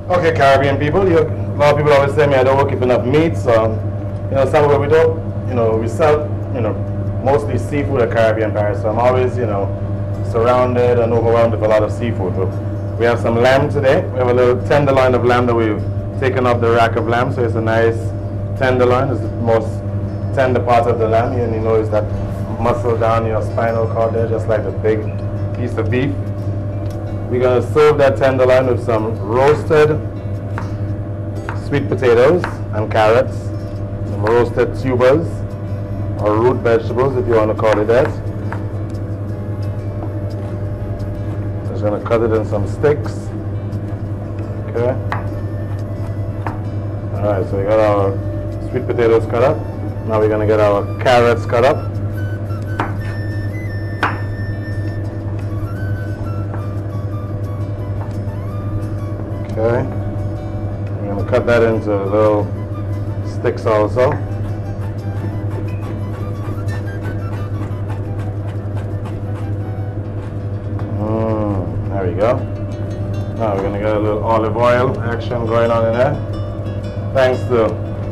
Okay, Caribbean people, a lot of people always say me I don't keep enough meat, so somewhere we don't, we sell, mostly seafood at Caribbean Paris, so I'm always, surrounded and overwhelmed with a lot of seafood. But we have some lamb today. We have a little tenderloin of lamb that we've taken off the rack of lamb, so it's a nice tenderloin. It's the most tender part of the lamb, and you notice that muscle down your spinal cord there, just like a big piece of beef. We're going to serve that tenderloin with some roasted sweet potatoes and carrots, some roasted tubers or root vegetables if you want to call it that. Just going to cut it in some sticks. Okay. Alright, so we got our sweet potatoes cut up. Now we're going to get our carrots cut up. Okay, I'm going to cut that into little sticks also. There we go. Now we're going to get a little olive oil action going on in there. Thanks to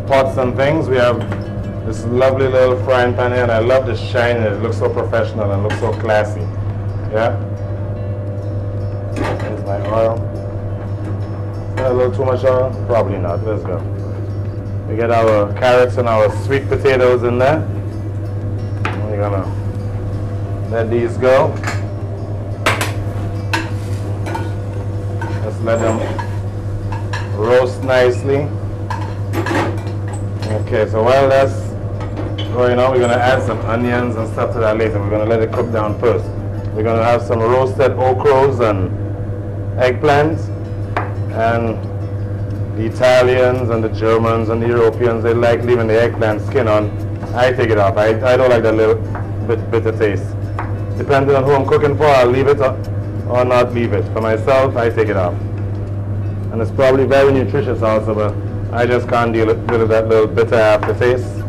Pots and Things, we have this lovely little frying pan here, and I love the shine. It looks so professional and looks so classy. Yeah. There's my oil. A little too much oil? Probably not. Let's go. We get our carrots and our sweet potatoes in there. We're gonna let these go. Let's let them roast nicely. Okay, so while that's going on, we're gonna add some onions and stuff to that later. We're gonna let it cook down first. We're gonna have some roasted okras and eggplants. And the Italians and the Germans and the Europeans, they like leaving the eggplant skin on. I take it off. I don't like that little bit bitter taste. Depending on who I'm cooking for, I'll leave it or not leave it. For myself, I take it off. And it's probably very nutritious also, but I just can't deal with that little bitter aftertaste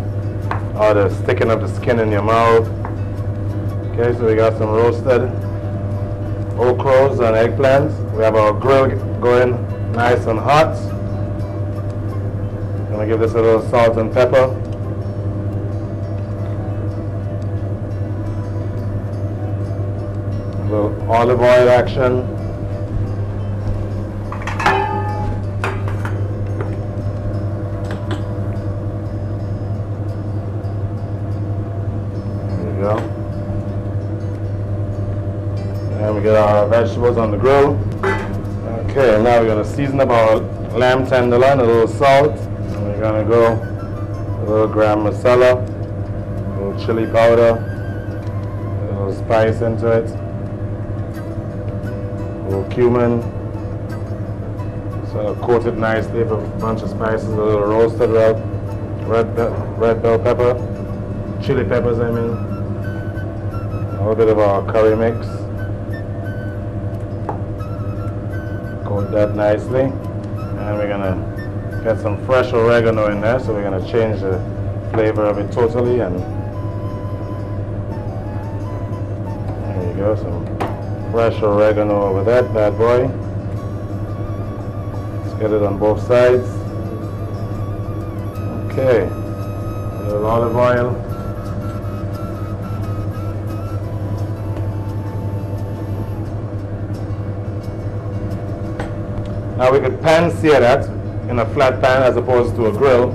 or the sticking of the skin in your mouth. Okay, so we got some roasted okras and eggplants. We have our grill going nice and hot. Gonna give this a little salt and pepper. A little olive oil action. There we go. And we get our vegetables on the grill. Okay, now we're going to season up our lamb tenderloin, a little salt, and we're going to go a little gram masala, a little chili powder, a little spice into it, a little cumin, so coat it nicely with a bunch of spices, a little roasted red bell pepper, chili peppers I mean, a little bit of our curry mix. Coat that nicely, and we're gonna get some fresh oregano in there, so we're gonna change the flavor of it totally. And there you go, some fresh oregano over that bad boy. Let's get it on both sides. Okay, a little olive oil. Now we could pan sear that in a flat pan as opposed to a grill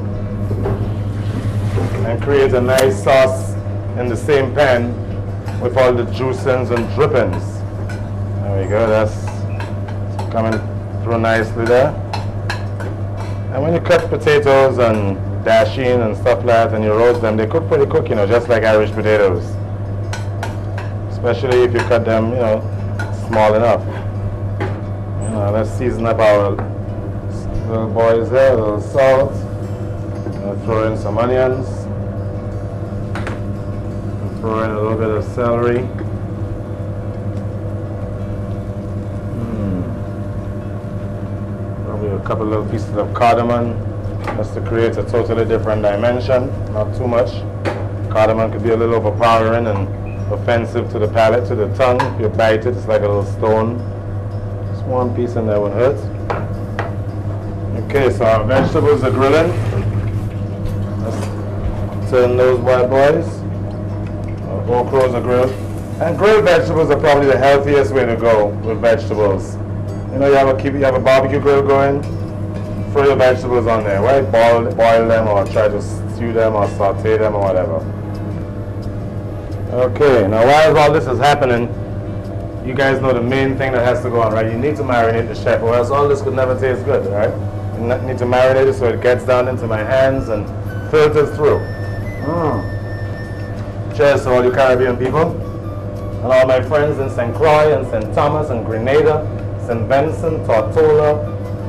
and create a nice sauce in the same pan with all the juicings and drippings. There we go, that's coming through nicely there. And when you cut potatoes and dasheen and stuff like that and you roast them, they cook pretty quick, just like Irish potatoes. Especially if you cut them, small enough. Let's season up our little boys there, a little salt. Throw in some onions. Throw in a little bit of celery. Probably a couple little pieces of cardamom, just to create a totally different dimension, not too much. Cardamom could be a little overpowering and offensive to the palate, to the tongue. If you bite it, it's like a little stone. Just one piece and that won't hurt. Okay, so our vegetables are grilling. Let's turn those white boys. Our okras are grilled. And grilled vegetables are probably the healthiest way to go with vegetables. You know, you have a barbecue grill going, throw your vegetables on there, right? Boil them or try to stew them or saute them or whatever. Okay, now while all this is happening, you guys know the main thing that has to go on, right? You need to marinate the chef, or else all this could never taste good, right? You need to marinate it so it gets down into my hands and filters through. Cheers to all you Caribbean people, and all my friends in St. Croix and St. Thomas and Grenada, St. Vincent, Tortola,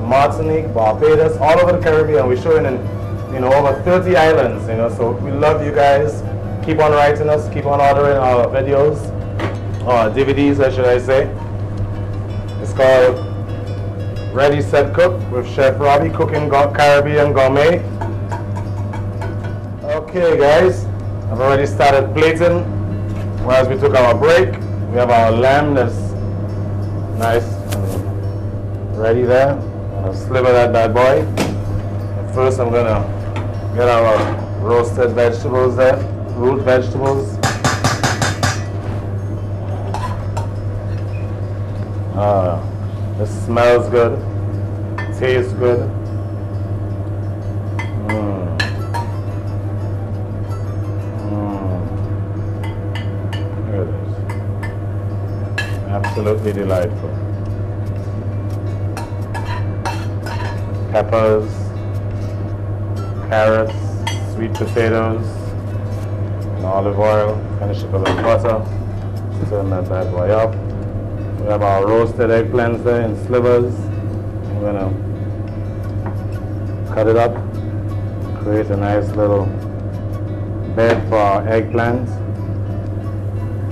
Martinique, Barbados, all over the Caribbean. We're showing in, you know, over 30 islands, you know, so we love you guys. Keep on writing us, keep on ordering our videos, or DVDs, should I say. It's called Ready, Set, Cook with Chef Robbie, Cooking Caribbean Gourmet. Okay guys, I've already started plating. Whilst we took our break, we have our lamb that's nice and ready there. I'm gonna sliver that bad boy. But first I'm gonna get our roasted vegetables there, root vegetables. This smells good, tastes good. Look at this. Absolutely delightful. Peppers, carrots, sweet potatoes, and olive oil. Finish it with a little butter. Turn that bad boy up. We have our roasted eggplants there in slivers. I'm gonna cut it up, create a nice little bed for our eggplants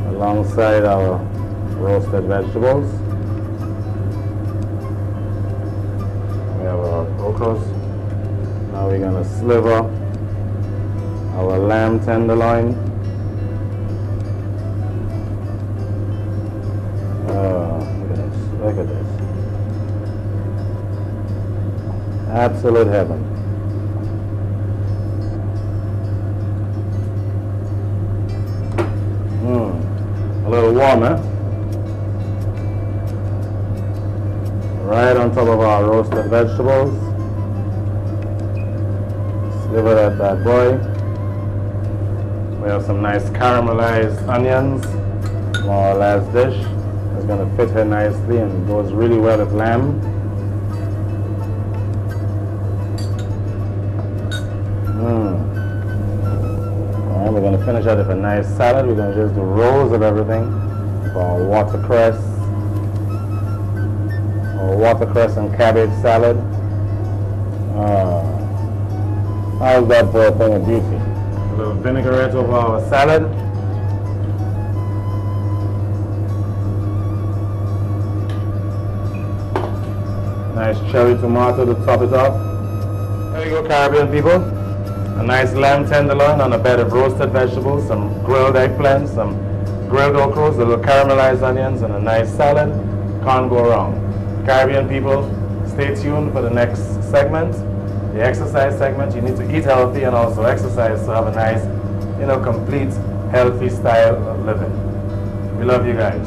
alongside our roasted vegetables. We have our okras. Now we're gonna sliver our lamb tenderloin. Look at this. Absolute heaven. A little warm, eh? Right on top of our roasted vegetables. Sliver that bad boy. We have some nice caramelized onions. Our last dish. It's going to fit her nicely and goes really well with lamb. And we're going to finish out with a nice salad. We're going to just do rolls of everything for our watercress and cabbage salad. How's that for a thing of beauty? A little vinaigrette over our salad. Nice cherry tomato to top it off. There you go, Caribbean people. A nice lamb tenderloin on a bed of roasted vegetables, some grilled eggplants, some grilled okras, a little caramelized onions, and a nice salad. Can't go wrong. Caribbean people, stay tuned for the next segment, the exercise segment. You need to eat healthy and also exercise to have a nice, you know, complete, healthy style of living. We love you guys.